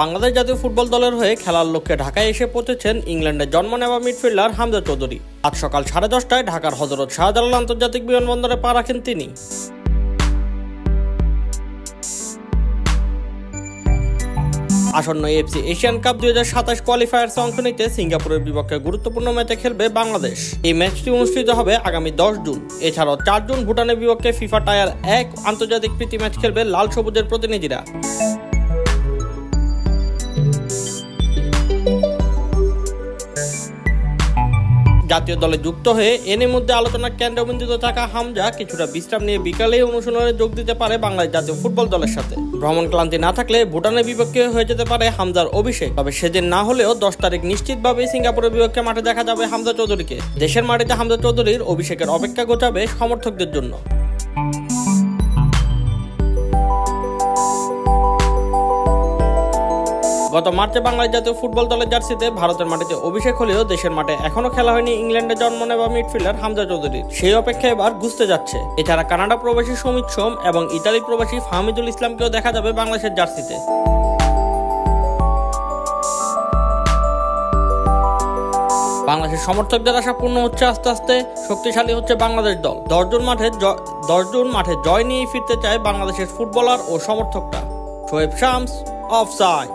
বাংলাদেশ জাতীয় ফুটবল দলের হয়ে খেলার লক্ষ্যে ঢাকায় এসে পৌঁছেছেন ইংল্যান্ডের জন্ম নেওয়া মিডফিল্ডার হামজা চৌধুরী। আজ সকাল 10:30টায় ঢাকার হযরত শাহজালাল আন্তর্জাতিক বিমানবন্দরে পা রাখেন তিনি। আসন্ন এএফসি এশিয়ান কাপ 2027 কোয়ালিফায়ার্সে অংশ নিতে সিঙ্গাপুরের বিপক্ষে গুরুত্বপূর্ণ ম্যাচে খেলবে বাংলাদেশ। এই ম্যাচটি অনুষ্ঠিত হবে আগামী 10 জুন। এছাড়াও 4 জুন ভুটানের বিপক্ষে ফিফা টায়ার 1 আন্তর্জাতিক প্রীতি ম্যাচ খেলবে লাল সবুজের প্রতিনিধিরা। জাতীয় দলে যুক্ত হয়ে এর মধ্যে আলোচনার কেন্দ্রবিন্দুতে থাকা হামজা কিছুটা বিশ্রাম নিয়ে বিকালে অনুশীলনে যোগ দিতে পারে বাংলাদেশ জাতীয় ফুটবল দলের সাথে। ভ্রমণ ক্লান্তি না থাকলে ভুটানের বিপক্ষে হয়ে যেতে পারে হামজার অভিষেক। তবে সেদিন না হলেও 10 তারিখ নিশ্চিতভাবে সিঙ্গাপুরের বিপক্ষে মাঠে দেখা যাবে হামজা চৌধুরীকে। দেশের মাটিতে হামজা চৌধুরীর অভিষেকের অপেক্ষা গোছাবে সমর্থকদের জন্য। গত মার্চে বাংলাদেশ জাতীয় ফুটবল দলের জার্সিতে ভারতের মাটিতে অভিষেক হলেও দেশের মাঠে এখনো খেলা হয়নি ইংল্যান্ডে জন্ম নেওয়া মিডফিল্ডার হামজা চৌধুরীর। সেই অপেক্ষা এবার ঘুচতে যাচ্ছে। এছাড়া কানাডা প্রবাসী সমিত সোম এবং ইতালি প্রবাসী ফাহমিদুল ইসলামকেও দেখা যাবে বাংলাদেশের জার্সিতে। বাংলাদেশের সমর্থকদের আশা পূর্ণ হচ্ছে আস্তে আস্তে, শক্তিশালী হচ্ছে বাংলাদেশ দল। 10 জুন মাঠে জয় নিয়ে ফিরতে চায় বাংলাদেশের ফুটবলার ও সমর্থকরা। শোয়েব শামস, অফসাইড।